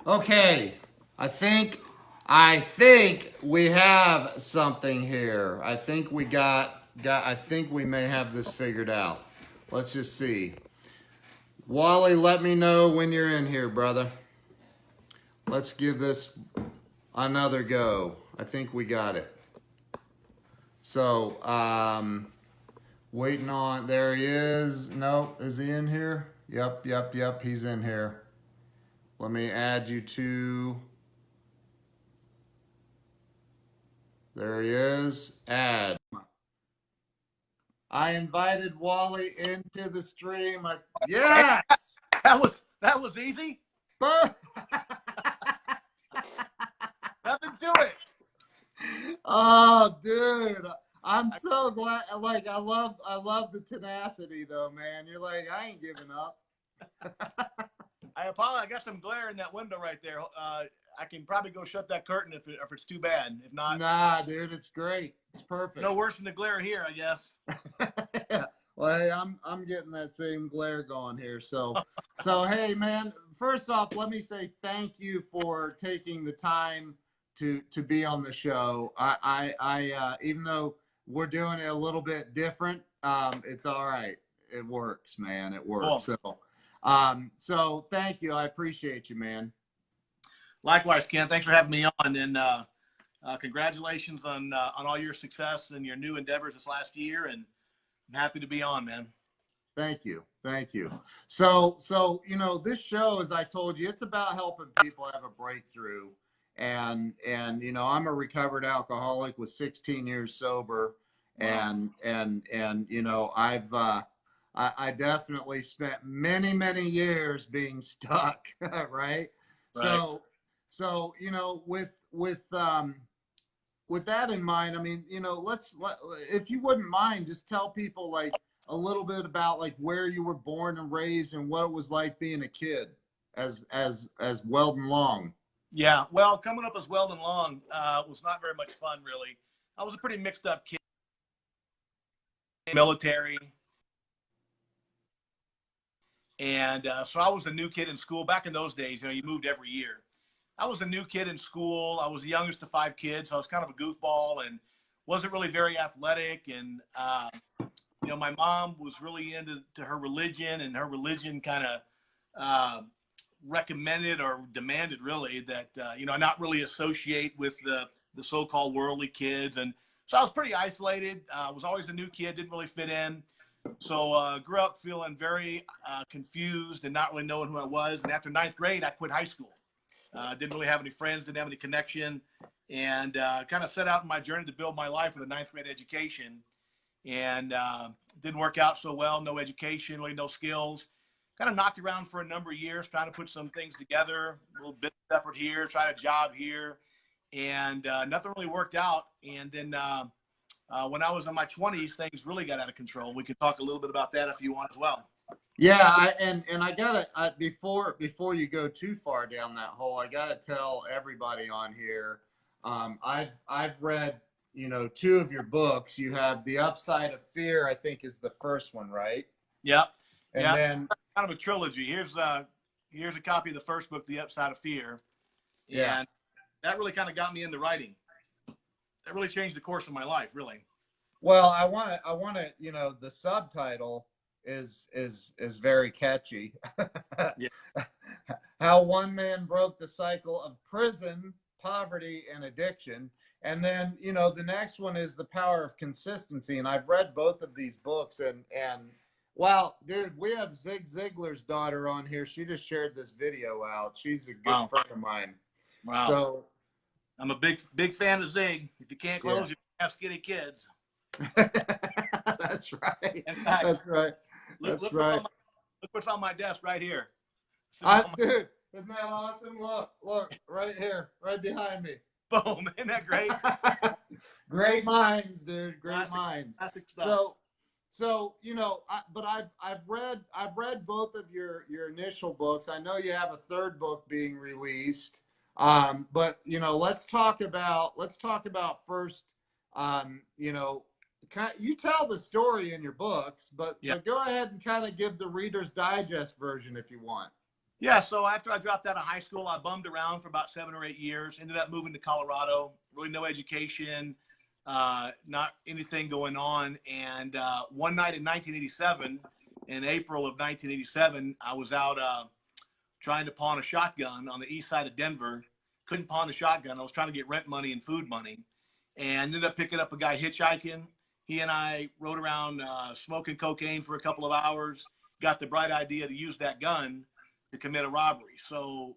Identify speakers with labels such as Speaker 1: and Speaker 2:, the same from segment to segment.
Speaker 1: Okay, I think we have something here. I think we got I think we may have this figured out. Let's just see. Wally, let me know when you're in here, brother. Let's give this another go. I think we got it. So, waiting on, there he is. Nope, is he in here? Yep, he's in here. Let me add you to, there he is, add. I invited Wally into the stream.
Speaker 2: Hey,
Speaker 1: Yes!
Speaker 2: that was easy. Nothing to it.
Speaker 1: Oh, dude. I'm so glad. Like, I love the tenacity though, man. You're like, I ain't giving up.
Speaker 2: I apologize. I got some glare in that window right there. I can probably go shut that curtain if it's too bad. If not,
Speaker 1: Nah, dude, it's great. It's perfect.
Speaker 2: no worse than the glare here, I guess.
Speaker 1: Yeah. Well, hey, I'm getting that same glare going here. So hey, man. First off, let me say thank you for taking the time to be on the show. I even though we're doing it a little bit different, it's all right. It works, man. It works.
Speaker 2: Cool.
Speaker 1: So thank you. I appreciate you, man.
Speaker 2: Likewise, Ken. Thanks for having me on, and congratulations on all your success and your new endeavors this last year. And I'm happy to be on, man.
Speaker 1: Thank you. So this show, as I told you, it's about helping people have a breakthrough. And I'm a recovered alcoholic with 16 years sober.
Speaker 2: Wow.
Speaker 1: And I definitely spent many years being stuck, right?
Speaker 2: Right.
Speaker 1: So with that in mind, I mean, if you wouldn't mind, just tell people like a little bit about like where you were born and raised and what it was like being a kid as Weldon Long.
Speaker 2: Yeah. Well, coming up as Weldon Long was not very much fun, really. I was a pretty mixed up kid, military. And so I was a new kid in school. Back in those days, you moved every year. I was a new kid in school. I was the youngest of 5 kids. So I was kind of a goofball and wasn't really very athletic. And, my mom was really into her religion, and her religion kind of recommended or demanded really that, I not really associate with the so-called worldly kids. And so I was pretty isolated. I was always a new kid, didn't really fit in. So grew up feeling very confused and not really knowing who I was. And after 9th grade, I quit high school. Didn't really have any friends, didn't have any connection, and kind of set out on my journey to build my life with a 9th grade education. And didn't work out so well, no education, really no skills. Kind of knocked around for a number of years, trying to put some things together, a little bit of effort here, tried a job here, and nothing really worked out. And then when I was in my 20s, things really got out of control. We could talk a little bit about that if you want as well.
Speaker 1: Yeah, I gotta before you go too far down that hole, I gotta tell everybody on here. I've read 2 of your books. You have The Upside of Fear, I think is the first one, right?
Speaker 2: Yep.
Speaker 1: And
Speaker 2: yep.
Speaker 1: then
Speaker 2: kind of a trilogy. Here's a copy of the first book, The Upside of Fear,
Speaker 1: yeah.
Speaker 2: And that really kind of got me into writing. That really changed the course of my life, really.
Speaker 1: Well, I want to, the subtitle is very catchy.
Speaker 2: Yeah.
Speaker 1: How one man broke the cycle of prison, poverty, and addiction. And then, the next one is The Power of Consistency. And I've read both of these books, and wow, dude, we have Zig Ziglar's daughter on here. She just shared this video out. She's a good friend of mine.
Speaker 2: Wow.
Speaker 1: So
Speaker 2: I'm a big fan of Zig. If you can't close, you have skinny kids.
Speaker 1: That's right.
Speaker 2: Fact,
Speaker 1: that's right.
Speaker 2: Look what's on my desk right here.
Speaker 1: Dude, isn't that awesome? Look, right here, right behind me.
Speaker 2: Boom! Isn't that great?
Speaker 1: Great minds, dude. Great minds.
Speaker 2: Classic stuff.
Speaker 1: So but I've read both of your initial books. I know you have a third book being released. But let's talk about first. You tell the story in your books, but go ahead and kind of give the Reader's Digest version if you want.
Speaker 2: Yeah, so after I dropped out of high school, I bummed around for about 7 or 8 years. Ended up moving to Colorado. Really no education, not anything going on. And one night in 1987, in April of 1987, I was out trying to pawn a shotgun on the east side of Denver. Couldn't pawn a shotgun. I was trying to get rent money and food money, and ended up picking up a guy hitchhiking. He and I rode around smoking cocaine for a couple of hours. Got the bright idea to use that gun to commit a robbery. So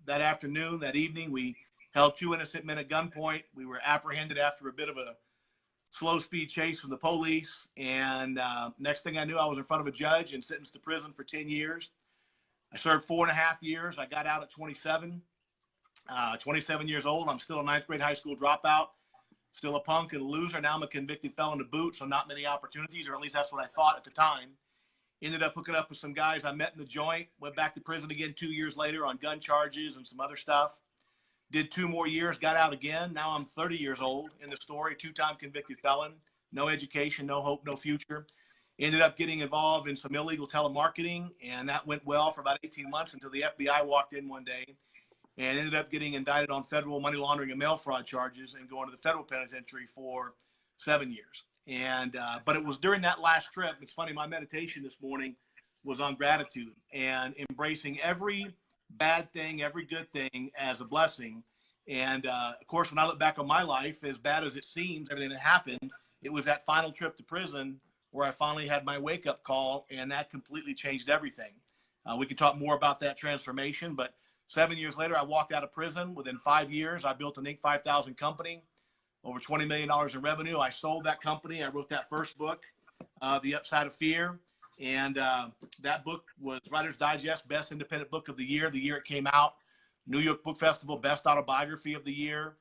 Speaker 2: that afternoon, that evening, we held 2 innocent men at gunpoint. We were apprehended after a bit of a slow speed chase from the police. And next thing I knew, I was in front of a judge and sentenced to prison for 10 years. I served 4.5 years. I got out at 27. 27 years old. I'm still a 9th grade high school dropout. Still a punk and a loser. Now I'm a convicted felon to boot, so not many opportunities, or at least that's what I thought at the time. Ended up hooking up with some guys I met in the joint. Went back to prison again 2 years later on gun charges and some other stuff. Did 2 more years, got out again. Now I'm 30 years old in the story, 2-time convicted felon. No education, no hope, no future. Ended up getting involved in some illegal telemarketing, and that went well for about 18 months until the FBI walked in one day and ended up getting indicted on federal money laundering and mail fraud charges and going to the federal penitentiary for 7 years. And but it was during that last trip, it's funny, my meditation this morning was on gratitude and embracing every bad thing, every good thing as a blessing. And of course, when I look back on my life, as bad as it seems, everything that happened, it was that final trip to prison where I finally had my wake-up call, and that completely changed everything. We can talk more about that transformation, but 7 years later, I walked out of prison. Within 5 years, I built an Inc. 5000 company, over $20 million in revenue. I sold that company. I wrote that first book, The Upside of Fear. And that book was Writer's Digest Best Independent Book of the year it came out. New York Book Festival Best Autobiography of the Year.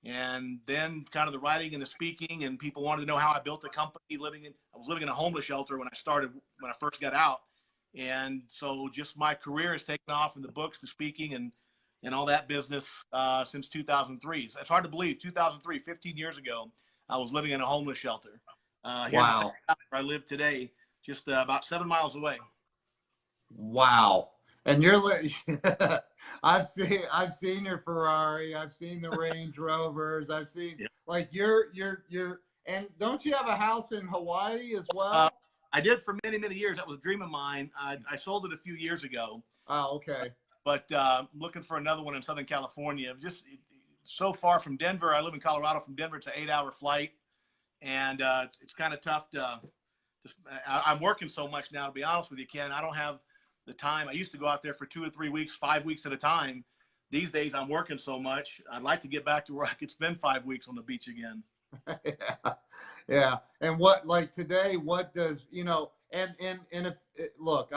Speaker 2: And then kind of the writing and the speaking, and people wanted to know how I built a company. I was living in a homeless shelter when I first got out. And so just my career has taken off from the books to speaking and all that business since 2003. So it's hard to believe, 2003, 15 years ago, I was living in a homeless shelter. Here
Speaker 1: Wow.
Speaker 2: where I live today, just about 7 miles away.
Speaker 1: Wow. And I've seen your Ferrari, I've seen the Range Rovers, I've seen like you're and don't you have a house in Hawaii as well?
Speaker 2: I did for many, many years. That was a dream of mine. I sold it a few years ago.
Speaker 1: Oh, okay.
Speaker 2: But looking for another one in Southern California. Just so far from Denver. I live in Colorado. From Denver, it's an 8-hour flight. And it's kind of tough I'm working so much now, to be honest with you, Ken. I don't have the time. I used to go out there for 2 or 3 weeks, 5 weeks at a time. These days, I'm working so much. I'd like to get back to where I could spend 5 weeks on the beach again.
Speaker 1: Yeah. And what, like today, what does, and if, look,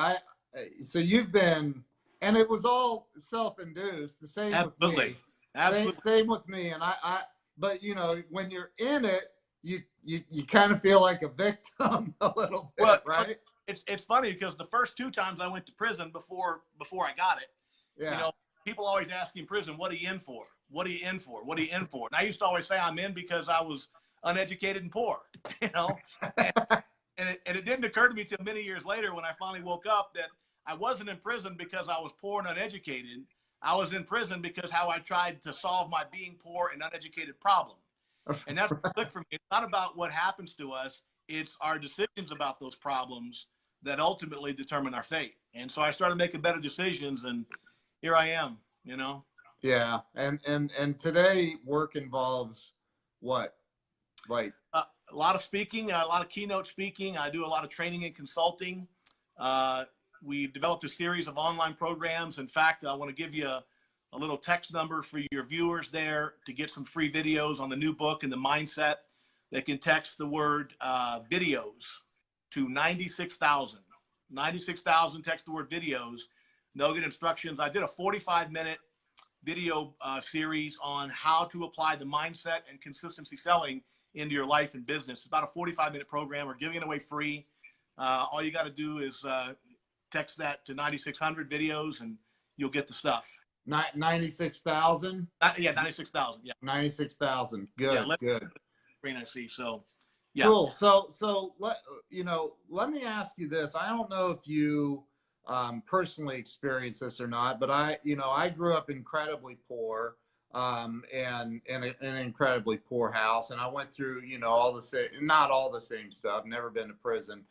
Speaker 1: so you've been, and it was all self-induced, the same
Speaker 2: Absolutely.
Speaker 1: with me. Absolutely. Same with me. And but when you're in it, you kind of feel like a victim a little bit, right?
Speaker 2: It's funny because the first 2 times I went to prison before I got it, people always ask in prison, what are you in for? What are you in for? What are you in for? And I used to always say I'm in because I was uneducated and poor, and it didn't occur to me till many years later when I finally woke up that I wasn't in prison because I was poor and uneducated. I was in prison because how I tried to solve my being poor and uneducated problem. And that's what clicked for me. It's not about what happens to us. It's our decisions about those problems that ultimately determine our fate. And so I started making better decisions, and here I am,
Speaker 1: Yeah. And today work involves what? Like
Speaker 2: a lot of speaking, a lot of keynote speaking. I do a lot of training and consulting. We've developed a series of online programs. In fact, I want to give you a little text number for your viewers there to get some free videos on the new book and the mindset. They can text the word videos to 96,000. 96,000, text the word videos. They'll get instructions. I did a 45-minute video series on how to apply the mindset and consistency selling into your life and business. It's about a 45-minute program. We're giving it away free. All you got to do is text that to 9600 videos and you'll get the stuff.
Speaker 1: 96,000?
Speaker 2: Yeah, 96,000. Yeah.
Speaker 1: 96,000. Good,
Speaker 2: yeah,
Speaker 1: good.
Speaker 2: Screen I see. So, yeah.
Speaker 1: Cool. So let me ask you this. I don't know if you personally experienced this or not, but I grew up incredibly poor, and in an incredibly poor house, and I went through, all the same, not all the same stuff. Never been to prison,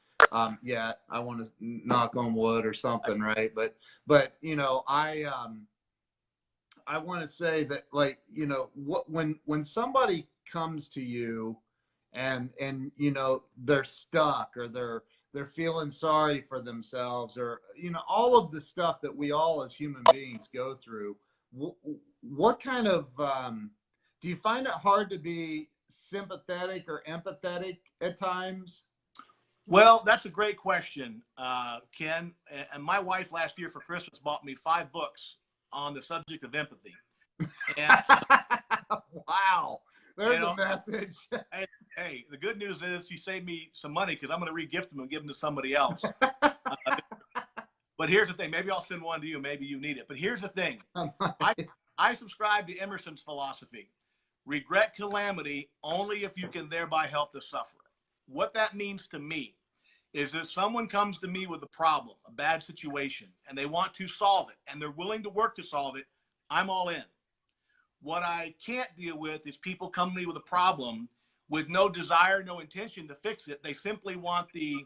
Speaker 1: yet. I want to knock on wood or something, right? But I want to say that, like, when somebody comes to you and they're stuck, or they're feeling sorry for themselves, or all of the stuff that we all as human beings go through, what kind of do you find it hard to be sympathetic or empathetic at times?
Speaker 2: Well, that's a great question, Ken. And my wife last year for Christmas bought me 5 books on the subject of empathy. And
Speaker 1: wow, there's a message.
Speaker 2: hey, the good news is she saved me some money, because I'm going to re-gift them and give them to somebody else. But here's the thing. Maybe I'll send one to you. Maybe you need it. But here's the thing. I subscribe to Emerson's philosophy. Regret calamity only if you can thereby help the sufferer. What that means to me is if someone comes to me with a problem, a bad situation, and they want to solve it, and they're willing to work to solve it, I'm all in. What I can't deal with is people come to me with a problem with no desire, no intention to fix it. They simply want the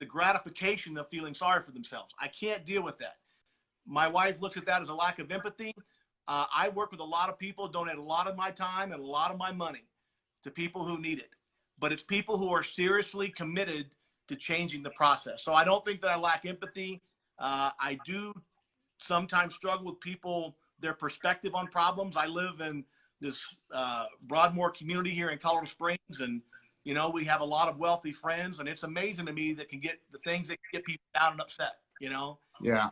Speaker 2: gratification of feeling sorry for themselves. I can't deal with that. My wife looks at that as a lack of empathy. I work with a lot of people, donate a lot of my time and a lot of my money to people who need it. But it's people who are seriously committed to changing the process. So I don't think that I lack empathy. I do sometimes struggle with people, their perspective on problems. I live in this Broadmoor community here in Colorado Springs, and we have a lot of wealthy friends, and it's amazing to me that can get the things that can get people down and upset.
Speaker 1: Yeah.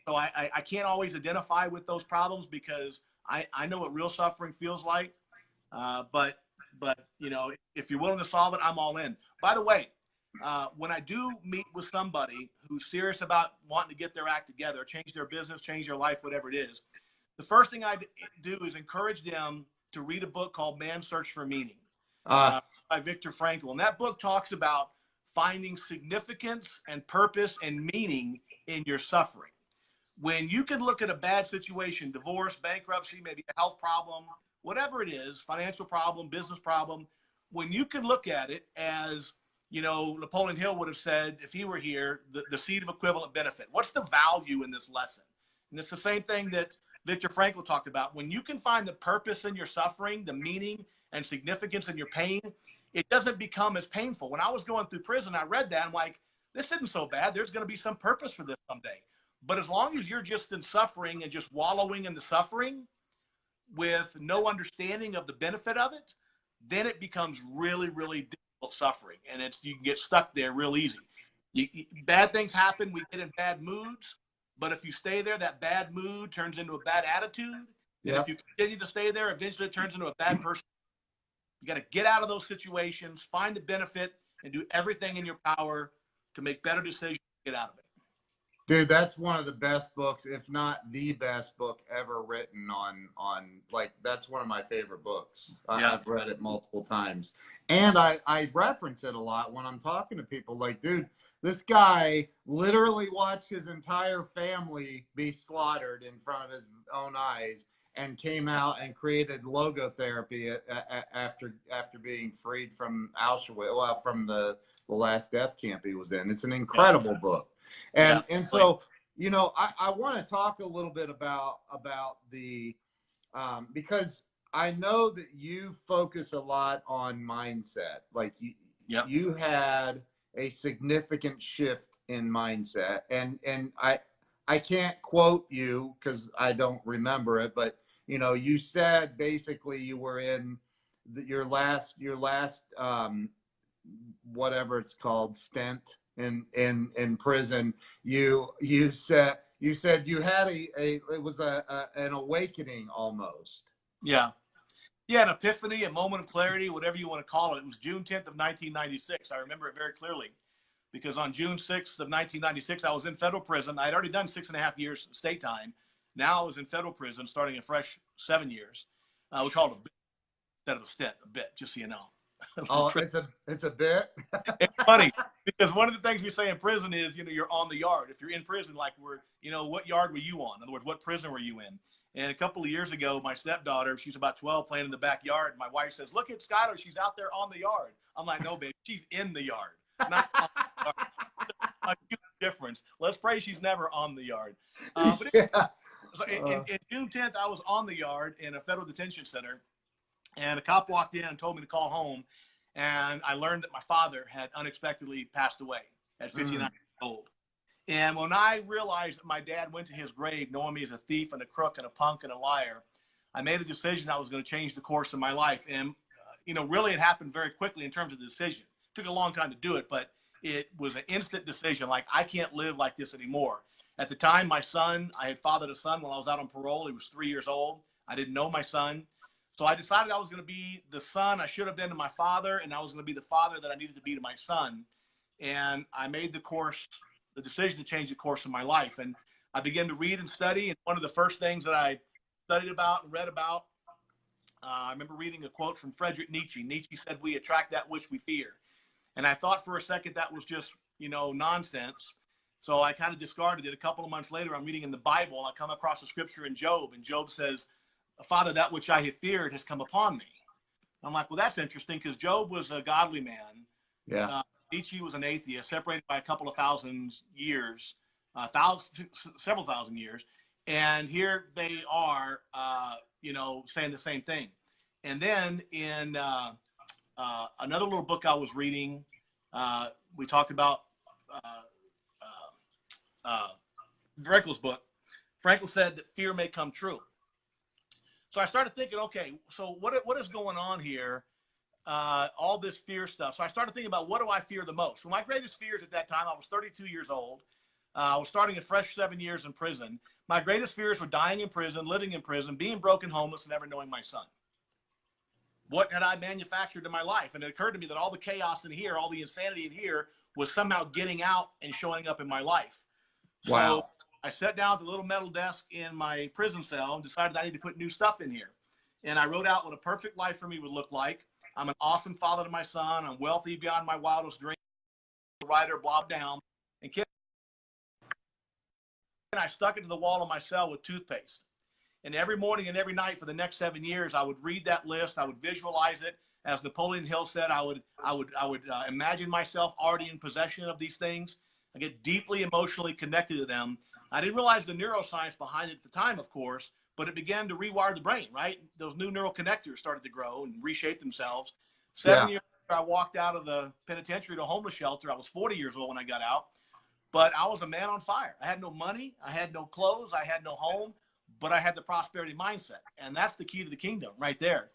Speaker 2: So I can't always identify with those problems, because I know what real suffering feels like. But if you're willing to solve it, I'm all in. By the way, when I do meet with somebody who's serious about wanting to get their act together, change their business, change their life, whatever it is, the first thing I do is encourage them to read a book called Man's Search for Meaning, by Viktor Frankl. And that book talks about finding significance and purpose and meaning in your suffering. When you can look at a bad situation, divorce, bankruptcy, maybe a health problem, whatever it is, financial problem, business problem, when you can look at it as, Napoleon Hill would have said, if he were here, the seed of equivalent benefit. What's the value in this lesson? And it's the same thing that Viktor Frankl talked about. When you can find the purpose in your suffering, the meaning and significance in your pain, it doesn't become as painful. When I was going through prison, I read that. I'm like, this isn't so bad. There's going to be some purpose for this someday. But as long as you're just in suffering and just wallowing in the suffering with no understanding of the benefit of it, then it becomes really, really difficult suffering. And you can get stuck there real easy. Bad things happen. We get in bad moods. But if you stay there, that bad mood turns into a bad attitude.
Speaker 1: Yep.
Speaker 2: And if you continue to stay there, eventually it turns into a bad person. You got to get out of those situations, find the benefit, and do everything in your power to make better decisions to get out of it.
Speaker 1: Dude, that's one of the best books, if not the best book ever written on like, that's one of my favorite books.
Speaker 2: Yeah.
Speaker 1: I've read it multiple times. And I reference it a lot when I'm talking to people, like, dude, this guy literally watched his entire family be slaughtered in front of his own eyes, and came out and created logotherapy after being freed from Auschwitz, well, from the last death camp he was in. It's an incredible book. And so, I want to talk a little bit about the, because I know that you focus a lot on mindset. Like you had a significant shift in mindset, and I can't quote you because I don't remember it, but you said basically you were in your last whatever it's called, stint in prison. You said you had it was an awakening almost.
Speaker 2: Yeah, an epiphany, a moment of clarity, whatever you want to call it. It was June 10th of 1996. I remember it very clearly, because on June 6th of 1996, I was in federal prison. I'd already done 6.5 years state time. Now I was in federal prison, starting a fresh 7 years. We called it a bit instead of a stint, a bit, just so you know.
Speaker 1: Oh, it's a bit.
Speaker 2: It's funny because one of the things we say in prison is, you're on the yard. If you're in prison, like what yard were you on? In other words, what prison were you in? And a couple of years ago, my stepdaughter, she's about 12, playing in the backyard. My wife says, "Look at Skylar, she's out there on the yard." I'm like, "No, baby, she's in the yard, not on the yard." A huge difference. Let's pray she's never on the yard. But
Speaker 1: Yeah.
Speaker 2: so in June 10th, I was on the yard in a federal detention center, and a cop walked in and told me to call home. And I learned that my father had unexpectedly passed away at 59 years old. And when I realized that my dad went to his grave knowing me as a thief and a crook and a punk and a liar, I made a decision I was going to change the course of my life. And, really it happened very quickly in terms of the decision. It took a long time to do it, but it was an instant decision. Like, I can't live like this anymore. At the time, I had fathered a son while I was out on parole. He was 3 years old. I didn't know my son. So I decided I was going to be the son I should have been to my father, and I was going to be the father that I needed to be to my son. And I made the decision to change the course of my life. And I began to read and study. And one of the first things that I studied about and read about, I remember reading a quote from Friedrich Nietzsche. Nietzsche said, "We attract that which we fear." And I thought for a second that was just, nonsense. So I kind of discarded it. A couple of months later, I'm reading in the Bible, and I come across a scripture in Job. And Job says, "Father, that which I have feared has come upon me." I'm like, well, that's interesting, because Job was a godly man.
Speaker 1: Yeah.
Speaker 2: Nietzsche was an atheist, separated by a couple of thousand years, several thousand years. And here they are, saying the same thing. And then in another little book I was reading, we talked about Frankl's book. Frankl said that fear may come true. So I started thinking, okay, so what is going on here? All this fear stuff. So I started thinking about, what do I fear the most? Well, my greatest fears at that time, I was 32 years old. I was starting a fresh 7 years in prison. My greatest fears were dying in prison, living in prison, being broke and homeless, and never knowing my son. What had I manufactured in my life? And it occurred to me that all the chaos in here, all the insanity in here, was somehow getting out and showing up in my life.
Speaker 1: Wow.
Speaker 2: So I sat down at the little metal desk in my prison cell and decided I need to put new stuff in here. And I wrote out what a perfect life for me would look like. I'm an awesome father to my son. I'm wealthy beyond my wildest dreams. Writer, blah, down. And I stuck it to the wall of my cell with toothpaste. And every morning and every night for the next 7 years, I would read that list. I would visualize it. As Napoleon Hill said, I would imagine myself already in possession of these things. I get deeply emotionally connected to them. I didn't realize the neuroscience behind it at the time, of course, but it began to rewire the brain, right? Those new neural connectors started to grow and reshape themselves. 7 years after I walked out of the penitentiary to a homeless shelter, I was 40 years old when I got out, but I was a man on fire. I had no money. I had no clothes. I had no home, but I had the prosperity mindset. And that's the key to the kingdom right there.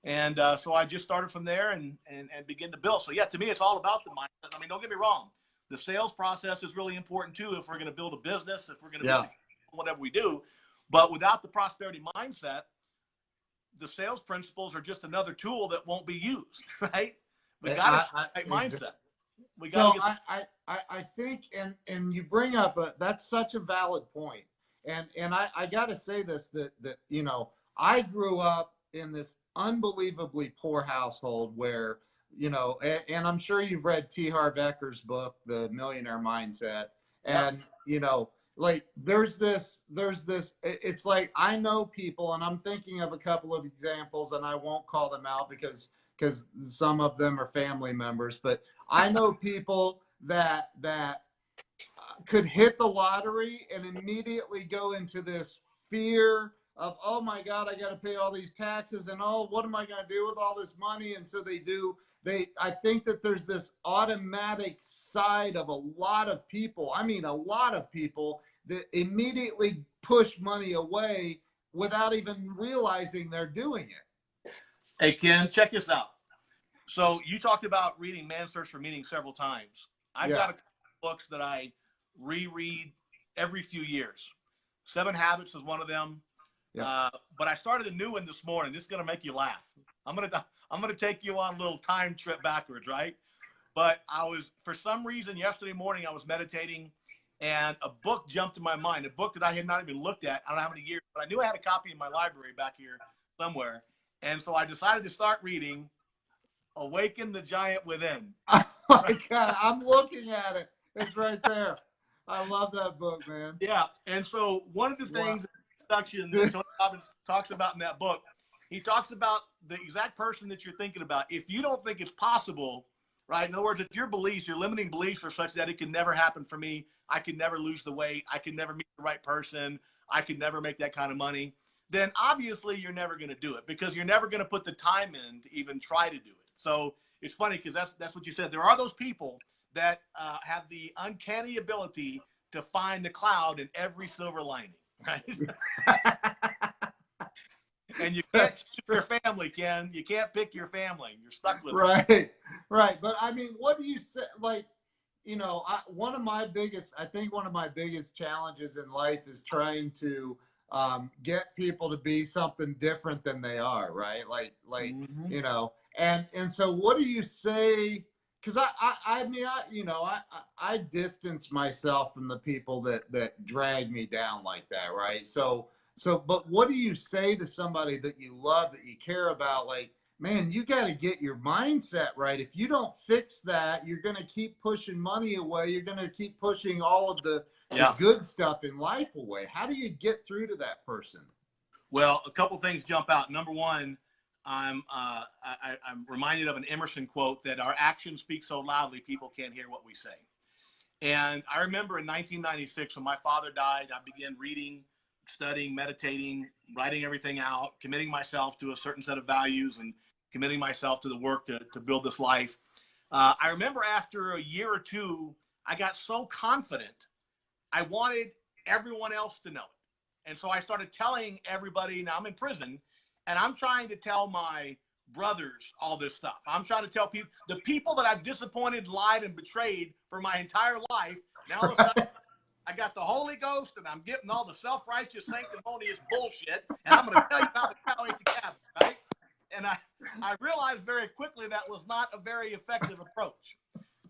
Speaker 2: And so I just started from there and begin to build. So yeah, to me, it's all about the mindset. I mean, don't get me wrong. The sales process is really important too, if we're going to build a business, if we're going to be whatever we do. But without the prosperity mindset, the sales principles are just another tool that won't be used, right? We got to right mindset. We got to
Speaker 1: I think, and you bring up that's such a valid point. And I got to say this, that I grew up in this unbelievably poor household where, and I'm sure you've read T. Harv Ecker's book, The Millionaire Mindset. And, like there's this, it's like, I know people, and I'm thinking of a couple of examples, and I won't call them out because some of them are family members, but I know people that could hit the lottery and immediately go into this fear of, oh my God, I got to pay all these taxes, and oh, what am I going to do with all this money? And so I think that there's this automatic side of a lot of people, that immediately push money away without even realizing they're doing it.
Speaker 2: Hey, Ken, check this out. So you talked about reading Man's Search for Meaning several times. I've got a couple of books that I reread every few years. 7 Habits is one of them. But I started a new one this morning. This is going to make you laugh. I'm going to take you on a little time trip backwards, right? But for some reason, yesterday morning, I was meditating, and a book jumped to my mind, a book that I had not even looked at. I don't know how many years, but I knew I had a copy in my library back here somewhere. And so I decided to start reading Awaken the Giant Within.
Speaker 1: Oh my God, I'm looking at it. It's right there. I love that book, man.
Speaker 2: Yeah. And so one of the things that Tony Robbins talks about in that book, he talks about the exact person that you're thinking about. If you don't think it's possible, right? In other words, if your beliefs, your limiting beliefs are such that it can never happen for me, I can never lose the weight, I can never meet the right person, I can never make that kind of money, then obviously you're never going to do it because you're never going to put the time in to even try to do it. So it's funny because that's what you said. There are those people that have the uncanny ability to find the cloud in every silver lining, right? And you can't pick your family, Ken. You can't pick your family. You're stuck with
Speaker 1: it. Right. But I mean, what do you say? Like, you know, one of my biggest challenges in life is trying to get people to be something different than they are. Right. Like,
Speaker 2: mm-hmm.
Speaker 1: you know, and so what do you say? Because I mean, I distance myself from the people that drag me down like that. Right. So, but what do you say to somebody that you love, that you care about? Like, man, you got to get your mindset right. If you don't fix that, you're going to keep pushing money away. You're going to keep pushing all of the good stuff in life away. How do you get through to that person?
Speaker 2: Well, a couple things jump out. Number one, I'm reminded of an Emerson quote that our actions speak so loudly people can't hear what we say. And I remember in 1996 when my father died, I began reading, studying, meditating, writing everything out, committing myself to a certain set of values and committing myself to the work to build this life. I remember after a year or two, I got so confident, I wanted everyone else to know it. And so I started telling everybody, now I'm in prison, and I'm trying to tell my brothers all this stuff. I'm trying to tell people, the people that I've disappointed, lied, and betrayed for my entire life, now all of a sudden, I got the Holy Ghost, and I'm getting all the self-righteous, sanctimonious bullshit, and I'm going to tell you how the cow ate the cabbage, right? And I realized very quickly that was not a very effective approach.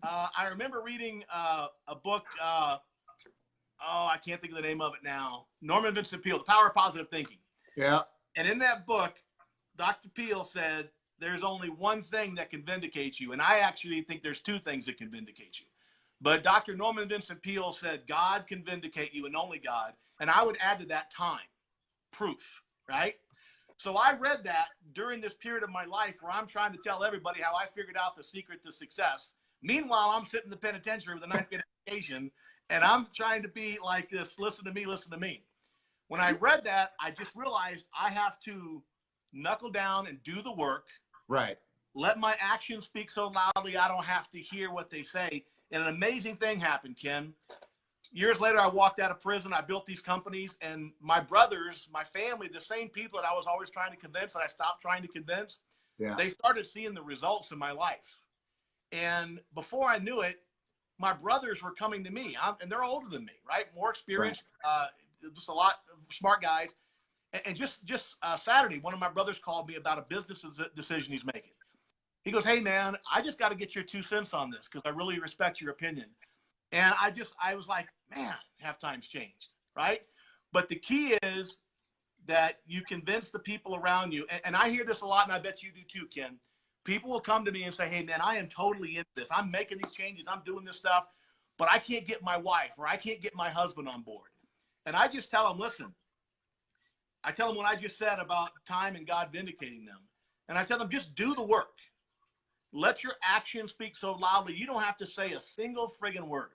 Speaker 2: I remember reading a book, I can't think of the name of it now, Norman Vincent Peale, The Power of Positive Thinking.
Speaker 1: Yeah.
Speaker 2: And in that book, Dr. Peale said, there's only one thing that can vindicate you, and I actually think there's two things that can vindicate you. But Dr. Norman Vincent Peale said, God can vindicate you and only God. And I would add to that time, proof, right? So I read that during this period of my life where I'm trying to tell everybody how I figured out the secret to success. Meanwhile, I'm sitting in the penitentiary with a 9th grade education, and I'm trying to be like this, listen to me, listen to me. When I read that, I just realized I have to knuckle down and do the work.
Speaker 1: Right.
Speaker 2: Let my actions speak so loudly I don't have to hear what they say. And an amazing thing happened, Ken. Years later, I walked out of prison. I built these companies, and my brothers, my family, the same people that I was always trying to convince and I stopped trying to convince, they started seeing the results in my life. And before I knew it, my brothers were coming to me, and they're older than me, right? More experienced, just a lot of smart guys. And just Saturday, one of my brothers called me about a business decision he's making. He goes, hey, man, I just got to get your 2 cents on this because I really respect your opinion. And I was like, man, halftime's changed, right? But the key is that you convince the people around you. And I hear this a lot, and I bet you do too, Ken. People will come to me and say, hey, man, I am totally into this. I'm making these changes. I'm doing this stuff, but I can't get my wife or I can't get my husband on board. And I just tell them, listen, I tell them what I just said about time and God vindicating them. And I tell them, just do the work. Let your actions speak so loudly. You don't have to say a single friggin' word.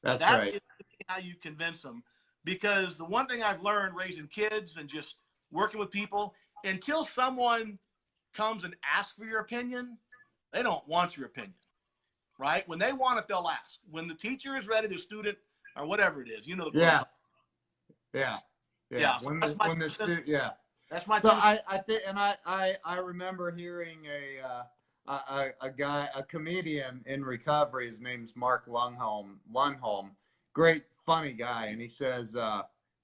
Speaker 1: That
Speaker 2: right. Is how you convince them. Because the one thing I've learned raising kids and just working with people, until someone comes and asks for your opinion, they don't want your opinion, right? When they want it, they'll ask. When the teacher is ready, the student or whatever it is, you know.
Speaker 1: Yeah.
Speaker 2: So that's my.
Speaker 1: So I think, and I remember hearing a guy, a comedian in recovery. His name's Mark Lundholm, great funny guy, and he says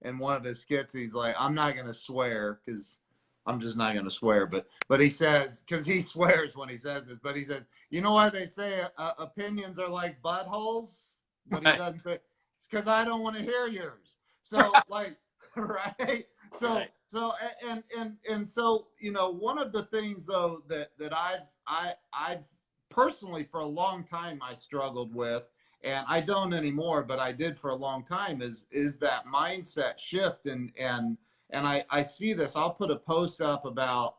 Speaker 1: in one of his skits, he's like, I'm not gonna swear because I'm just not gonna swear, but he says, because he swears when he says this, but he says, you know why they say opinions are like buttholes? But he doesn't say it's because I don't want to hear yours. So like, right? So
Speaker 2: Right.
Speaker 1: so and so, you know, one of the things though that I've personally for a long time I struggled with, and I don't anymore, but I did for a long time, is that mindset shift. And I see this. I'll put a post up about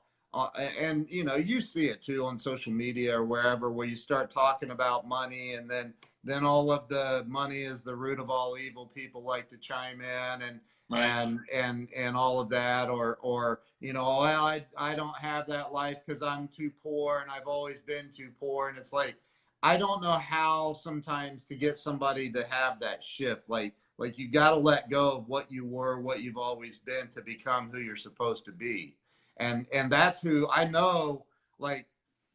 Speaker 1: and you know, you see it too on social media or wherever, where you start talking about money, and then all of the money is the root of all evil, people like to chime in,
Speaker 2: Right.
Speaker 1: and all of that, or you know, well, I don't have that life because I'm too poor and I've always been too poor. And it's like, I don't know how sometimes to get somebody to have that shift, like you got to let go of what you were, what you've always been, to become who you're supposed to be. And that's who I know. Like,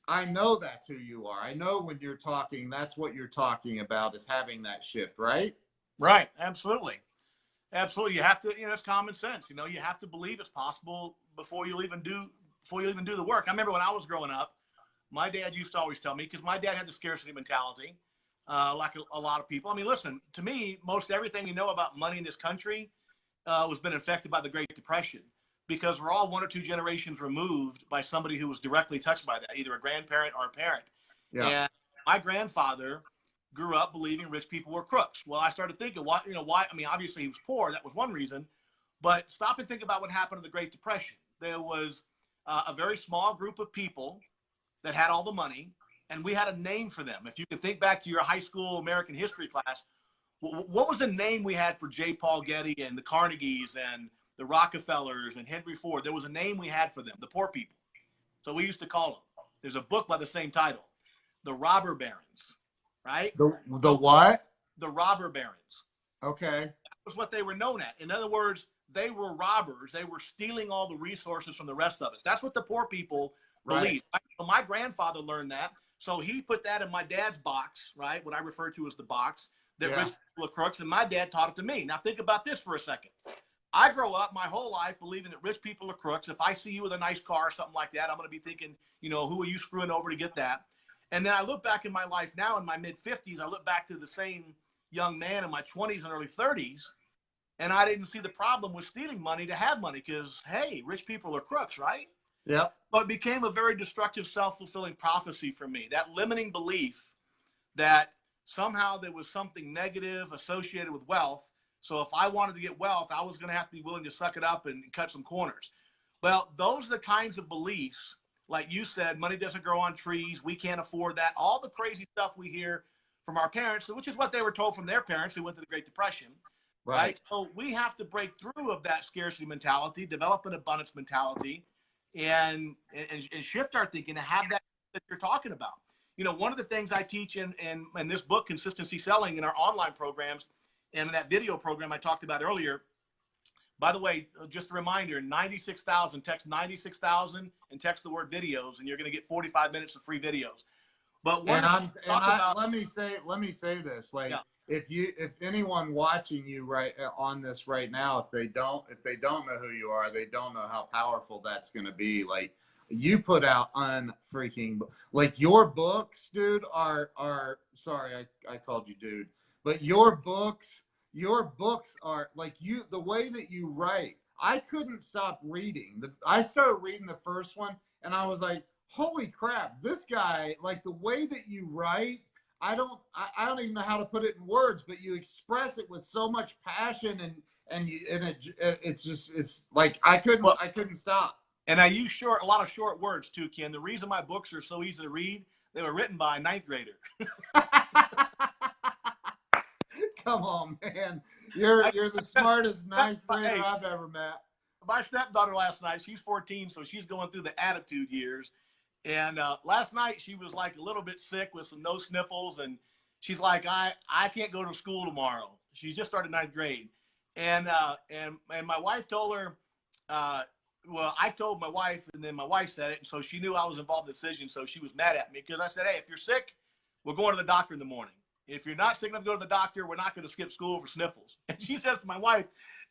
Speaker 1: I know that's who you are. I know when you're talking, that's what you're talking about, is having that shift, right?
Speaker 2: Right. Absolutely. Absolutely. You have to, you know, it's common sense. You know, you have to believe it's possible before you even do the work. I remember when I was growing up, my dad used to always tell me, because my dad had the scarcity mentality, like a lot of people. I mean, listen, to me, most everything we know about money in this country was been affected by the Great Depression, because we're all one or two generations removed by somebody who was directly touched by that, either a grandparent or a parent.
Speaker 1: Yeah.
Speaker 2: And my grandfather grew up believing rich people were crooks. Well, I started thinking, why, you know, why? I mean, obviously he was poor. That was one reason. But stop and think about what happened in the Great Depression. There was a very small group of people that had all the money, and we had a name for them. If you can think back to your high school American history class, what was the name we had for J. Paul Getty and the Carnegies and the Rockefellers and Henry Ford? There was a name we had for them, the poor people. So we used to call them. There's a book by the same title, The Robber Barons, right?
Speaker 1: The
Speaker 2: So
Speaker 1: what?
Speaker 2: the robber barons.
Speaker 1: Okay.
Speaker 2: That was what they were known at. In other words, they were robbers. They were stealing all the resources from the rest of us. That's what the poor people
Speaker 1: Right.
Speaker 2: believed. So my grandfather learned that. So he put that in my dad's box, right? What I refer to as the box, that
Speaker 1: Yeah.
Speaker 2: rich people are crooks. And my dad taught it to me. Now think about this for a second. I grow up my whole life believing that rich people are crooks. If I see you with a nice car or something like that, I'm going to be thinking, you know, who are you screwing over to get that? And then I look back in my life now in my mid 50s, I look back to the same young man in my 20s and early 30s, and I didn't see the problem with stealing money to have money, because, hey, rich people are crooks, right?
Speaker 1: Yep.
Speaker 2: But it became a very destructive, self-fulfilling prophecy for me, that limiting belief that somehow there was something negative associated with wealth. So if I wanted to get wealth, I was going to have to be willing to suck it up and cut some corners. Well, those are the kinds of beliefs, like you said, money doesn't grow on trees. We can't afford that. All the crazy stuff we hear from our parents, which is what they were told from their parents who went through the Great Depression, right? So we have to break through of that scarcity mentality, develop an abundance mentality, and shift our thinking to have that you're talking about. You know, one of the things I teach in this book, Consistency Selling, in our online programs and in that video program I talked about earlier. By the way, just a reminder, 96,000, text 96,000 and text the word videos, and you're going to get 45 minutes of free videos. But one of the things about,
Speaker 1: let me say this, like,
Speaker 2: yeah,
Speaker 1: if anyone watching you right on this right now, if they don't know who you are, they don't know how powerful that's going to be. Like, you put out unfreaking, like, your books, dude, are sorry, I called you dude, but your books are like, the way that you write, I couldn't stop reading. I started reading the first one, and I was like, holy crap, this guy, like, the way that you write, I don't even know how to put it in words, but you express it with so much passion, it's like I couldn't stop.
Speaker 2: and I use a lot of short words too, Ken. The reason my books are so easy to read, they were written by a ninth grader.
Speaker 1: Come on, man. You're the smartest ninth grader I've ever met.
Speaker 2: My stepdaughter last night, she's 14, so she's going through the attitude years. And last night she was like a little bit sick with some nose sniffles, and she's like, I can't go to school tomorrow. She's just started ninth grade, and my wife told her, well, I told my wife, and then my wife said it, and so she knew I was involved in the decision. So she was mad at me because I said, hey, if you're sick, we're going to the doctor in the morning. If you're not sick enough to go to the doctor, we're not going to skip school for sniffles. And she says to my wife,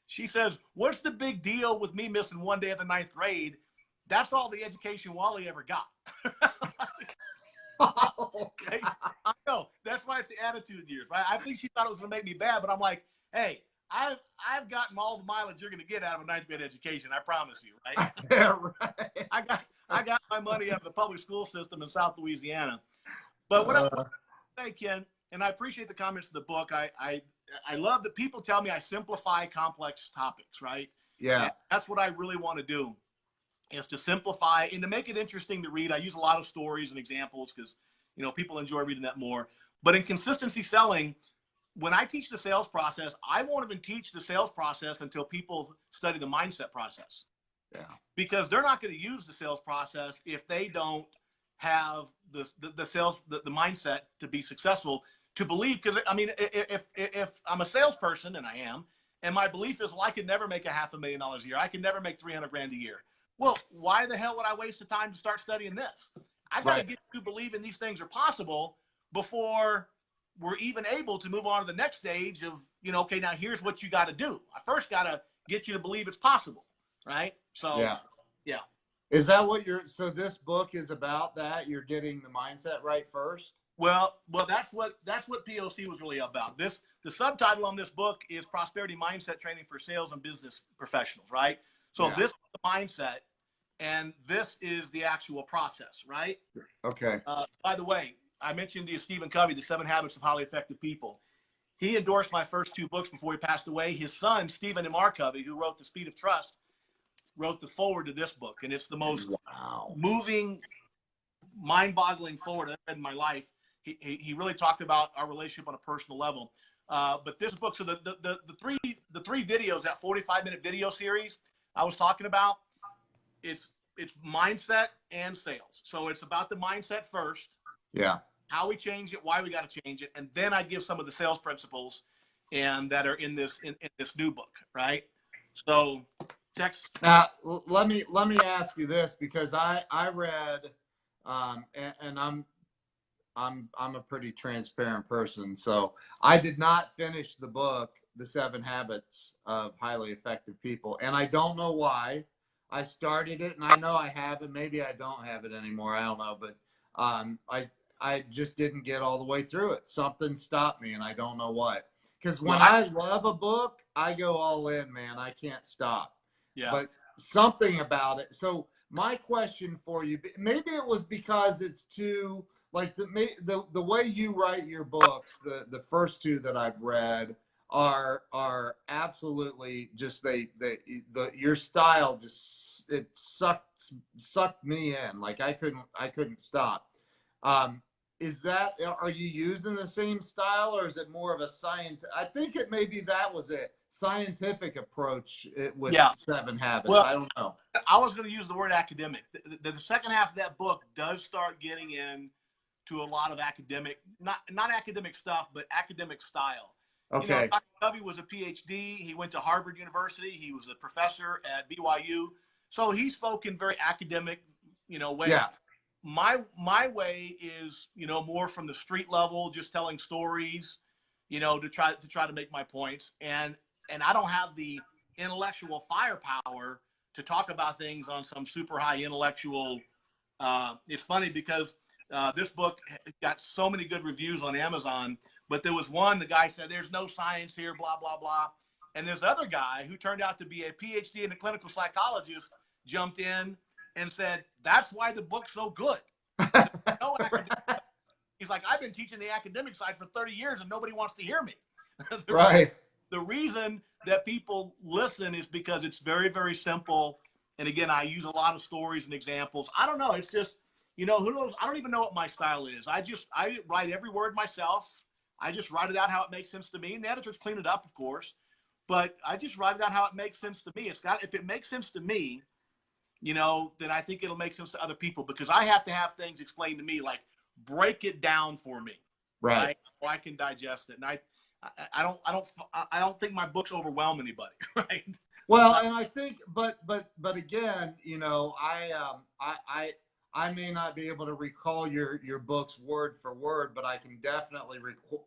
Speaker 2: she says, what's the big deal with me missing one day of the ninth grade? That's all the education Wally ever got. Okay? I know. That's why it's the attitude years, right? I think she thought it was going to make me bad, but I'm like, hey, I've gotten all the mileage you're going to get out of a ninth grade education. I promise you, right?
Speaker 1: Yeah, right.
Speaker 2: I got my money out of the public school system in South Louisiana. But what I say, Ken, and I appreciate the comments of the book. I love that people tell me I simplify complex topics, right?
Speaker 1: Yeah.
Speaker 2: And that's what I really want to do, is to simplify and to make it interesting to read. I use a lot of stories and examples because, you know, people enjoy reading that more. But in consistency selling, when I teach the sales process, I won't even teach the sales process until people study the mindset process.
Speaker 1: Yeah.
Speaker 2: Because they're not going to use the sales process if they don't have the sales, the mindset to be successful, to believe. Because I mean, if I'm a salesperson, and I am, and my belief is, well, I could never make $500,000 a year. I could never make 300 grand a year. Well, why the hell would I waste the time to start studying this? I got to get you believing these things are possible before we're even able to move on to the next stage of, you know, okay, now here's what you got to do. I first got to get you to believe it's possible, right? So, yeah.
Speaker 1: Is that what so this book is about, that you're getting the mindset right first?
Speaker 2: Well, that's what POC was really about. The subtitle on this book is Prosperity Mindset Training for Sales and Business Professionals, right? So this is the mindset, and this is the actual process, right?
Speaker 1: Okay.
Speaker 2: By the way, I mentioned to you Stephen Covey, The 7 Habits of Highly Effective People. He endorsed my first 2 books before he passed away. His son, Stephen M. R. Covey, who wrote The Speed of Trust, wrote the foreword to this book. And it's the most moving, mind-boggling foreword I've read in my life. He really talked about our relationship on a personal level. But this book, so the three videos, that 45-minute video series I was talking about, it's mindset and sales. So it's about the mindset first.
Speaker 1: Yeah.
Speaker 2: How we change it, why we got to change it, and then I give some of the sales principles and that are in this new book, right? So text.
Speaker 1: Now let me ask you this, because I read, and I'm a pretty transparent person, so I did not finish the book, The 7 Habits of Highly Effective People, and I don't know why. I started it, and I know I have it. Maybe I don't have it anymore. I don't know, but I just didn't get all the way through it. Something stopped me, and I don't know what. Because when I love a book, I go all in, man. I can't stop.
Speaker 2: Yeah.
Speaker 1: But something about it. So my question for you, maybe it was because it's too, like, the way you write your books, the first 2 that I've read are absolutely just your style just, it sucked me in. Like I couldn't stop. Are you using the same style, or is it more of a I think maybe that was a scientific approach with 7 Habits.
Speaker 2: Well,
Speaker 1: I don't know.
Speaker 2: I was going to use the word academic. The second half of that book does start getting in to a lot of academic, not academic stuff, but academic style.
Speaker 1: Okay.
Speaker 2: You know, Dr. Covey was a PhD. He went to Harvard University. He was a professor at BYU. So he spoke in very academic, way.
Speaker 1: Yeah.
Speaker 2: My way is, more from the street level, just telling stories, to try to make my points. And I don't have the intellectual firepower to talk about things on some super high intellectual. It's funny because this book got so many good reviews on Amazon, but there was one, the guy said, there's no science here, blah, blah, blah. And this other guy who turned out to be a PhD and a clinical psychologist jumped in and said, that's why the book's so good. No academic. He's like, I've been teaching the academic side for 30 years and nobody wants to hear me.
Speaker 1: Right.
Speaker 2: The reason that people listen is because it's very, very simple. And again, I use a lot of stories and examples. I don't know. It's just, who knows? I don't even know what my style is. I write every word myself. I just write it out how it makes sense to me. And the editors clean it up, of course. But I just write it out how it makes sense to me. If it makes sense to me, then I think it'll make sense to other people, because I have to have things explained to me, like break it down for me.
Speaker 1: Right.
Speaker 2: So I can digest it. And I don't think my books overwhelm anybody. Right.
Speaker 1: Well, and I think, but again, I may not be able to recall your books word for word, but I can definitely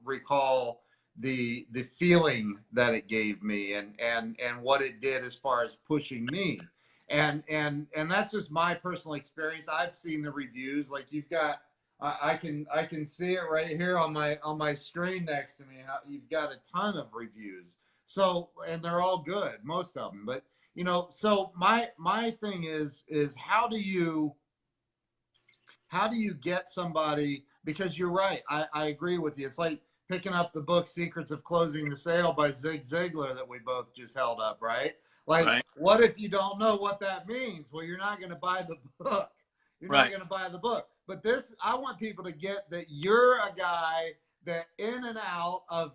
Speaker 1: recall the feeling that it gave me and what it did as far as pushing me. And that's just my personal experience. I've seen the reviews, like you've got, I can see it right here on my screen next to me. You've got a ton of reviews. So, and they're all good, most of them. But you know, so my thing is how do you get somebody? Because you're right, I agree with you. It's like picking up the book Secrets of Closing the Sale by Zig Ziglar that we both just held up, right? Like,
Speaker 2: Right.
Speaker 1: what if you don't know what that means? Well, you're not going to buy the book. You're not
Speaker 2: Right.
Speaker 1: going to buy the book. But this, I want people to get that you're a guy that in and out of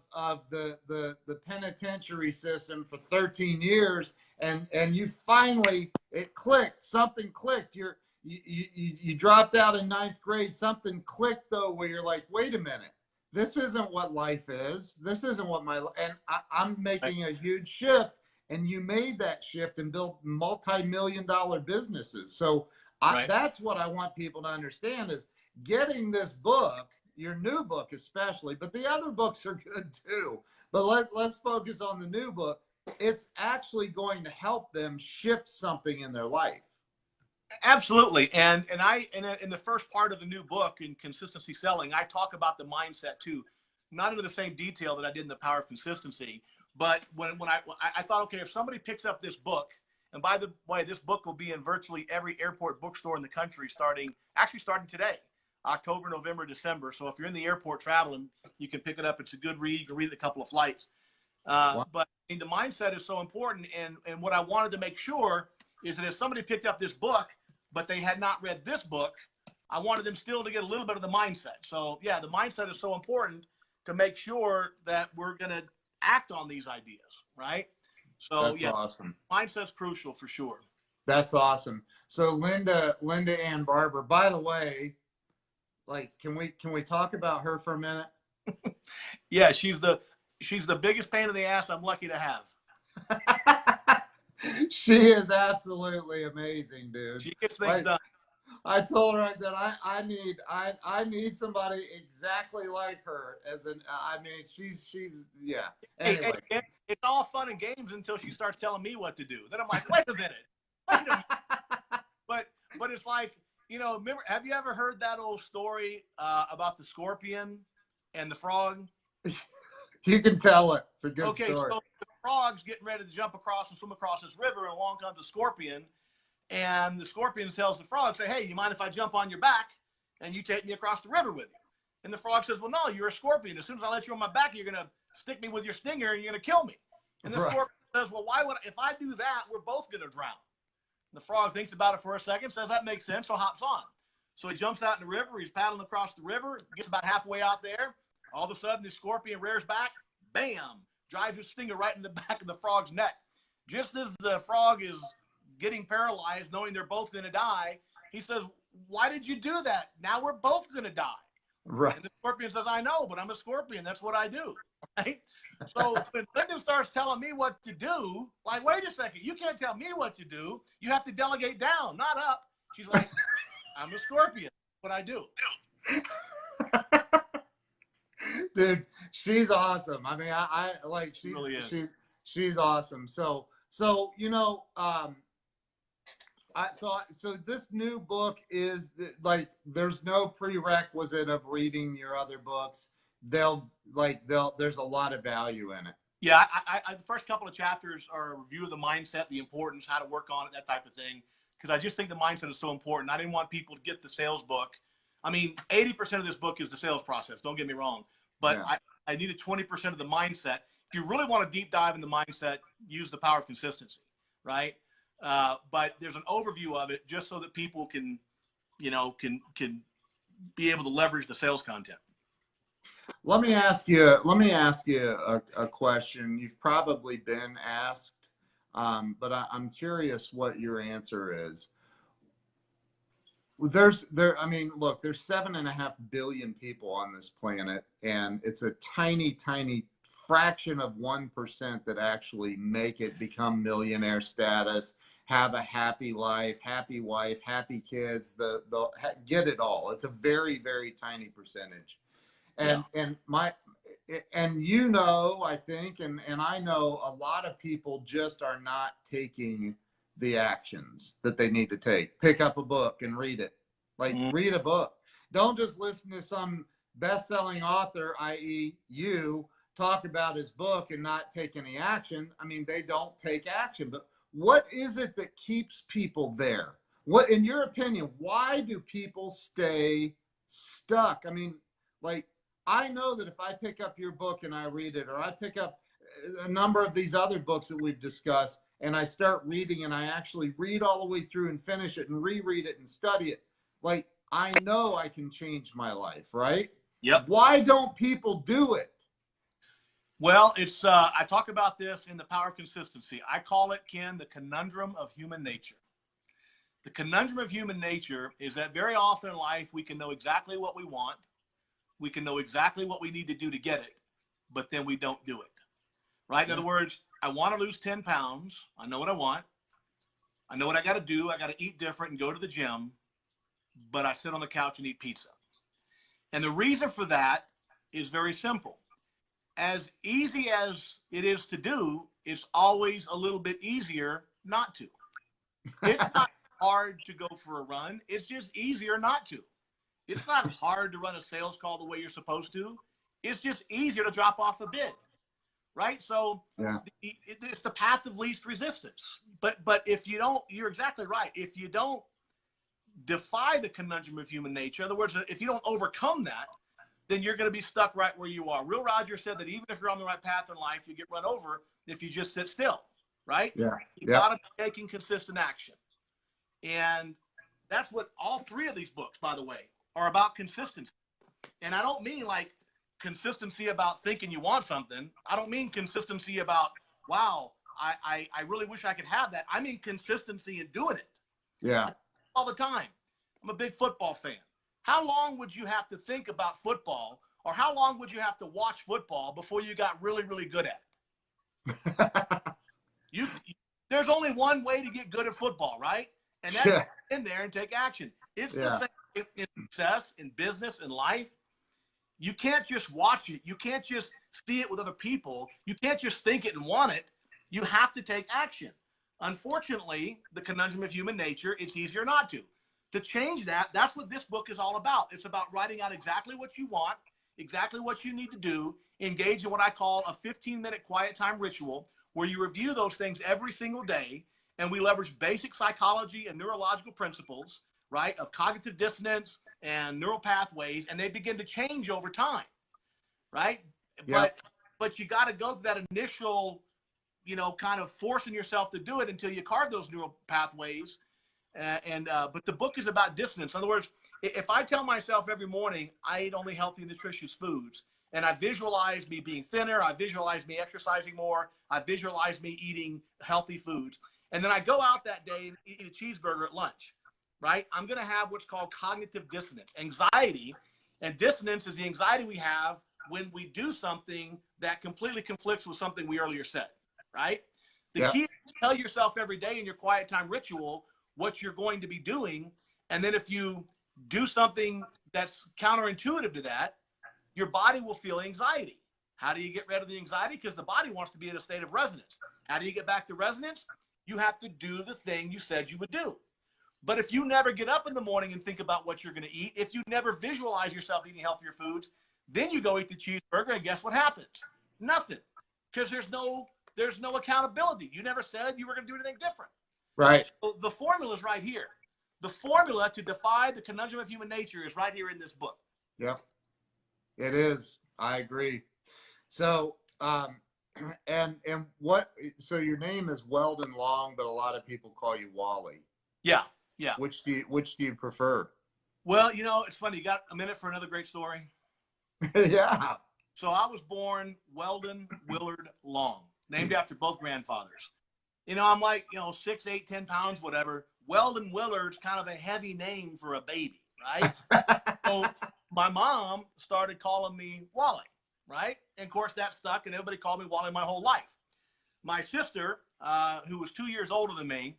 Speaker 1: the penitentiary system for 13 years, and you finally, it clicked. Something clicked. You dropped out in ninth grade. Something clicked though, where you're like, wait a minute, this isn't what life is. This isn't what and I'm making a huge shift. And you made that shift and built multi-million-dollar businesses. So that's what I want people to understand is getting this book, your new book especially, but the other books are good too. But let's focus on the new book. It's actually going to help them shift something in their life.
Speaker 2: Absolutely. And in the first part of the new book in Consistency Selling, I talk about the mindset too, not into the same detail that I did in the Power of Consistency. But when I thought, okay, if somebody picks up this book, and by the way, this book will be in virtually every airport bookstore in the country starting today, October, November, December. So if you're in the airport traveling, you can pick it up. It's a good read. You can read it a couple of flights.
Speaker 1: Wow.
Speaker 2: But I mean, the mindset is so important. And what I wanted to make sure is that if somebody picked up this book, but they had not read this book, I wanted them still to get a little bit of the mindset. So yeah, the mindset is so important to make sure that we're going to act on these ideas, right? So
Speaker 1: that's awesome.
Speaker 2: Mindset's crucial for sure.
Speaker 1: That's awesome. So Linda Ann Barber, by the way, like, can we talk about her for a minute?
Speaker 2: Yeah, she's the biggest pain in the ass I'm lucky to have.
Speaker 1: She is absolutely amazing, dude.
Speaker 2: She gets things done.
Speaker 1: I told her, I said, I need somebody exactly like her I mean, she's yeah. Anyway.
Speaker 2: Hey, it's all fun and games until she starts telling me what to do. Then I'm like, wait a minute. But it's like, you know, remember, have you ever heard that old story about the scorpion and the frog?
Speaker 1: You can tell it. It's a good story.
Speaker 2: Okay, so the frog's getting ready to jump across and swim across this river, and along comes the scorpion. And the scorpion tells the frog, say, hey, you mind if I jump on your back and you take me across the river with you? And the frog says, well, no, you're a scorpion. As soon as I let you on my back, you're going to stick me with your stinger and you're going to kill me. And the scorpion says, well, if I do that, we're both going to drown. And the frog thinks about it for a second, says that makes sense, so hops on. So he jumps out in the river. He's paddling across the river, gets about halfway out there. All of a sudden, the scorpion rears back, bam, drives his stinger right in the back of the frog's neck. Just as the frog is getting paralyzed, knowing they're both going to die, he says, why did you do that? Now we're both going to die.
Speaker 1: Right.
Speaker 2: And the scorpion says, I know, but I'm a scorpion. That's what I do. Right? So when Linda starts telling me what to do, like, wait a second, you can't tell me what to do. You have to delegate down, not up. She's like, I'm a scorpion. That's what I do.
Speaker 1: Dude, she's awesome. I mean, I like, she's awesome. So, you know, so this new book is like, there's no prerequisite of reading your other books. There's a lot of value in it.
Speaker 2: Yeah. I the first couple of chapters are a review of the mindset, the importance, how to work on it, that type of thing. Because I just think the mindset is so important. I didn't want people to get the sales book. I mean, 80% of this book is the sales process. Don't get me wrong. But yeah. I needed 20% of the mindset. If you really want to deep dive in the mindset, use the Power of Consistency, right? But there's an overview of it just so that people can, you know, can be able to leverage the sales content.
Speaker 1: Let me ask you a question. You've probably been asked, but I'm curious what your answer is. I mean, look, there's 7.5 billion people on this planet, and it's a tiny, tiny fraction of 1% that actually make it, become millionaire status, have a happy life, happy wife, happy kids, get it all. It's a very, very tiny percentage. And you know, I think, and I know a lot of people just are not taking the actions that they need to take. Pick up a book and read it. Like, read a book. Don't just listen to some best-selling author, i.e. you, talk about his book and not take any action, I mean, they don't take action. But what is it that keeps people there? What, in your opinion, why do people stay stuck? I mean, like, I know that if I pick up your book and I read it, or I pick up a number of these other books that we've discussed and I start reading and I actually read all the way through and finish it and reread it and study it, like, I know I can change my life, right?
Speaker 2: Yep.
Speaker 1: Why don't people do it?
Speaker 2: Well, it's I talk about this in The Power of Consistency. I call it, Ken, the conundrum of human nature. The conundrum of human nature is that very often in life we can know exactly what we want. We can know exactly what we need to do to get it, but then we don't do it. Right? In other words, I want to lose 10 pounds. I know what I want. I know what I got to do. I got to eat different and go to the gym, but I sit on the couch and eat pizza. And the reason for that is very simple. As easy as it is to do, it's always a little bit easier not to. It's not hard to go for a run. It's just easier not to. It's not hard to run a sales call the way you're supposed to. It's just easier to drop off a bid, right? So it's the path of least resistance. But if you don't, you're exactly right. If you don't defy the conundrum of human nature, in other words, if you don't overcome that, then you're going to be stuck right where you are. Will Rogers said that even if you're on the right path in life, you get run over if you just sit still, right?
Speaker 1: Yeah.
Speaker 2: You got to be taking consistent action. And that's what all three of these books, by the way, are about: consistency. And I don't mean like consistency about thinking you want something. I don't mean consistency about, wow, I really wish I could have that. I mean consistency in doing it.
Speaker 1: Yeah.
Speaker 2: All the time. I'm a big football fan. How long would you have to think about football, or how long would you have to watch football before you got really, really good at it? There's only one way to get good at football, right? And that's get in there and take action. It's the same in success, in business, in life. You can't just watch it. You can't just see it with other people. You can't just think it and want it. You have to take action. Unfortunately, the conundrum of human nature, it's easier not to. To change that, that's what this book is all about. It's about writing out exactly what you want, exactly what you need to do, engage in what I call a 15-minute quiet time ritual, where you review those things every single day, and we leverage basic psychology and neurological principles, right, of cognitive dissonance and neural pathways, and they begin to change over time, right? Yep. But you got to go through that initial, kind of forcing yourself to do it until you carve those neural pathways. But the book is about dissonance. In other words, if I tell myself every morning I eat only healthy, nutritious foods, and I visualize me being thinner, I visualize me exercising more, I visualize me eating healthy foods, and then I go out that day and eat a cheeseburger at lunch, right? I'm going to have what's called cognitive dissonance. Anxiety and dissonance is the anxiety we have when we do something that completely conflicts with something we earlier said, right? The key is to tell yourself every day in your quiet time ritual what you're going to be doing. And then if you do something that's counterintuitive to that, your body will feel anxiety. How do you get rid of the anxiety? Because the body wants to be in a state of resonance. How do you get back to resonance? You have to do the thing you said you would do. But if you never get up in the morning and think about what you're going to eat, if you never visualize yourself eating healthier foods, then you go eat the cheeseburger, and guess what happens? Nothing. Because there's no accountability. You never said you were going to do anything different.
Speaker 1: Right.
Speaker 2: So the formula is right here. The formula to defy the conundrum of human nature is right here in this book.
Speaker 1: Yep, it is. I agree. So, and what? So your name is Weldon Long, but a lot of people call you Wally.
Speaker 2: Yeah.
Speaker 1: Which do you prefer?
Speaker 2: Well, it's funny. You got a minute for another great story?
Speaker 1: Yeah.
Speaker 2: So I was born Weldon Willard Long, named after both grandfathers. I'm like, 6, 8, 10 pounds, whatever. Weldon Willard's kind of a heavy name for a baby, right? So my mom started calling me Wally, right? And of course that stuck, and everybody called me Wally my whole life. My sister, who was 2 years older than me,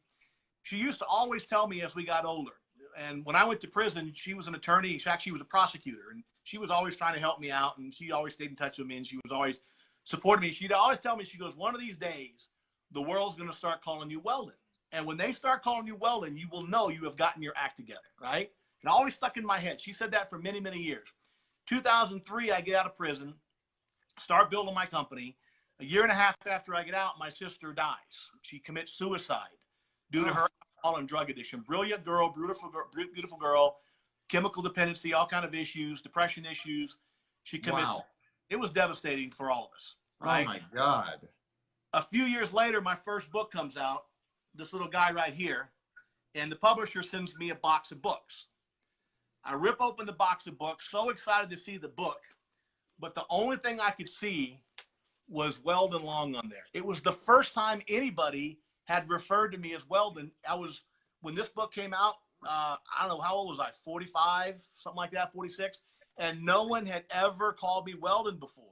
Speaker 2: she used to always tell me as we got older. And when I went to prison, she was an attorney. She actually was a prosecutor, and she was always trying to help me out, and she always stayed in touch with me, and she was always supporting me. She'd always tell me, she goes, one of these days, the world's going to start calling you Weldon. And when they start calling you Weldon, you will know you have gotten your act together, right? It always stuck in my head. She said that for many, many years. 2003, I get out of prison. start building my company. A year and a half after I get out, my sister dies. She commits suicide due to her alcohol and drug addiction. Brilliant girl, beautiful girl, chemical dependency, all kind of issues, depression issues. She commits.
Speaker 1: Wow.
Speaker 2: It was devastating for all of us. Right?
Speaker 1: Oh my God.
Speaker 2: A few years later, my first book comes out, this little guy right here, and the publisher sends me a box of books. I rip open the box of books, so excited to see the book, but the only thing I could see was Weldon Long on there. It was the first time anybody had referred to me as Weldon. When this book came out, I don't know, how old was I, 45, something like that, 46, and no one had ever called me Weldon before.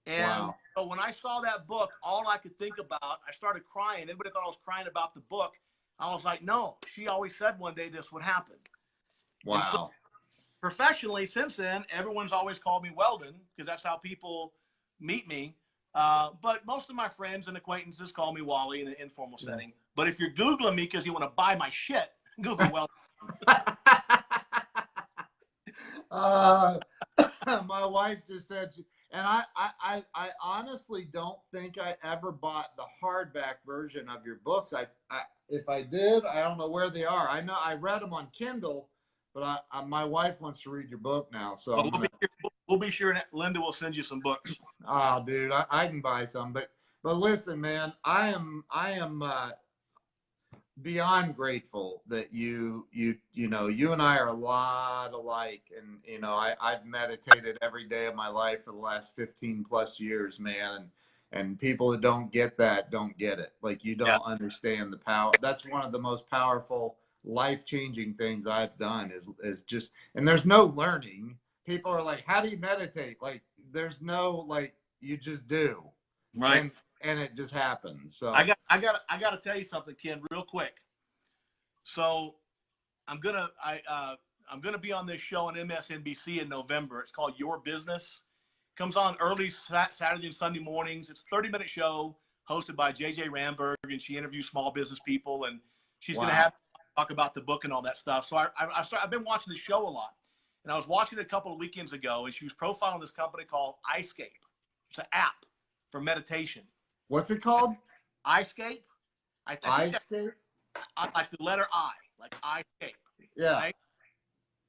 Speaker 2: And
Speaker 1: wow.
Speaker 2: so when I saw that book, all I could think about, I started crying. Everybody thought I was crying about the book. I was like, no, she always said one day this would happen.
Speaker 1: Wow.
Speaker 2: And so professionally, since then, everyone's always called me Weldon because that's how people meet me. But most of my friends and acquaintances call me Wally in an informal setting. But if you're Googling me because you want to buy my shit, Google Weldon.
Speaker 1: My wife just said, and I honestly don't think I ever bought the hardback version of your books. If I did, I don't know where they are. I know I read them on Kindle, but my wife wants to read your book now. So
Speaker 2: we'll be sure Linda will send you some books.
Speaker 1: Oh, dude, I can buy some, but listen, man, I am beyond grateful that you know, you and I are a lot alike, and I've meditated every day of my life for the last 15 plus years, man, and people that don't get that don't get it. Like, you don't understand the power. That's one of the most powerful, life-changing things I've done is just, and there's no learning. People are like, how do you meditate? Like, there's no, like, you just do.
Speaker 2: Right.
Speaker 1: And it just happens. So
Speaker 2: I got to tell you something, Ken, real quick. So I'm gonna be on this show on MSNBC in November. It's called Your Business. Comes on early Saturday and Sunday mornings. It's a 30-minute show hosted by JJ Ramberg, and she interviews small business people, and she's going to have talk about the book and all that stuff. So I've been watching the show a lot, and I was watching it a couple of weekends ago, and she was profiling this company called iScape. It's an app for meditation.
Speaker 1: What's it called?
Speaker 2: iScape. I think
Speaker 1: iScape?
Speaker 2: like the letter I, like iScape.
Speaker 1: Yeah.
Speaker 2: Right?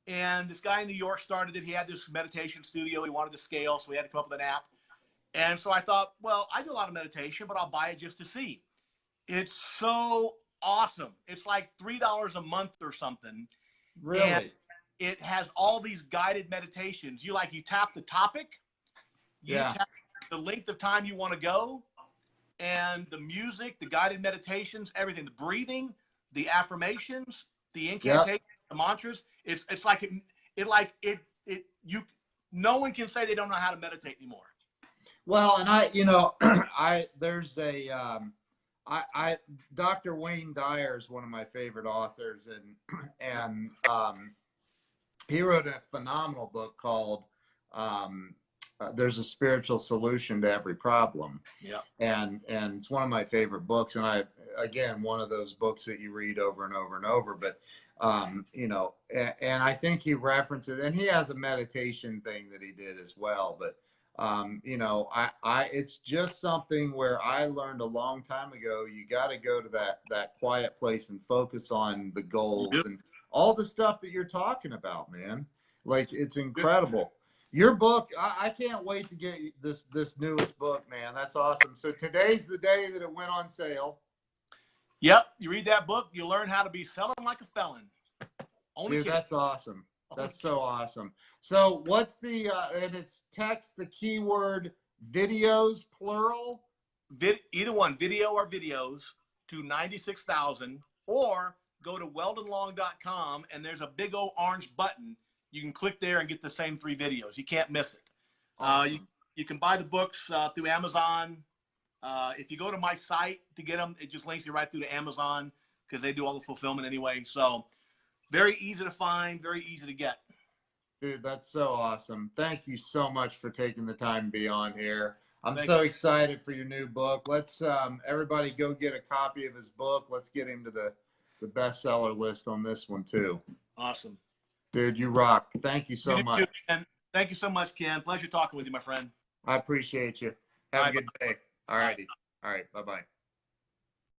Speaker 2: And this guy in New York started it. He had this meditation studio. He wanted to scale, so he had to come up with an app. And so I thought, well, I do a lot of meditation, but I'll buy it just to see. It's so awesome. It's like $3 a month or something.
Speaker 1: Really?
Speaker 2: And it has all these guided meditations. You tap the topic, you tap the length of time you want to go, and the music, the guided meditations, everything, the breathing, the affirmations, the incantations, the mantras. It's like no one can say they don't know how to meditate anymore.
Speaker 1: Well, and there's a Dr. Wayne Dyer is one of my favorite authors, and he wrote a phenomenal book called There's a Spiritual Solution to Every Problem.
Speaker 2: Yeah.
Speaker 1: And it's one of my favorite books, and again, one of those books that you read over and over and over, but and I think he referenced it, and he has a meditation thing that he did as well, but it's just something where I learned a long time ago, you got to go to that quiet place and focus on the goals and all the stuff that you're talking about, man. Like, it's incredible. Your book, I can't wait to get this newest book, man. That's awesome. So today's the day that it went on sale.
Speaker 2: Yep. You read that book, you learn how to be selling like a felon.
Speaker 1: Dude, that's awesome. That's so awesome. So what's the, and it's text the keyword videos, plural?
Speaker 2: Either one, video or videos, to 96,000, or go to weldonlong.com, and there's a big old orange button. You can click there and get the same 3 videos. You can't miss it. Awesome. You can buy the books through Amazon. If you go to my site to get them, it just links you right through to Amazon because they do all the fulfillment anyway. So very easy to find, very easy to get.
Speaker 1: Dude, that's so awesome. Thank you so much for taking the time to be on here. I'm so excited for your new book. Let's everybody go get a copy of his book. Let's get him to the bestseller list on this one too.
Speaker 2: Awesome.
Speaker 1: Dude, you rock. Thank you so much.
Speaker 2: Thank you so much, Ken. Pleasure talking with you, my friend.
Speaker 1: I appreciate you. Have a good day. All righty. All right. Bye-bye.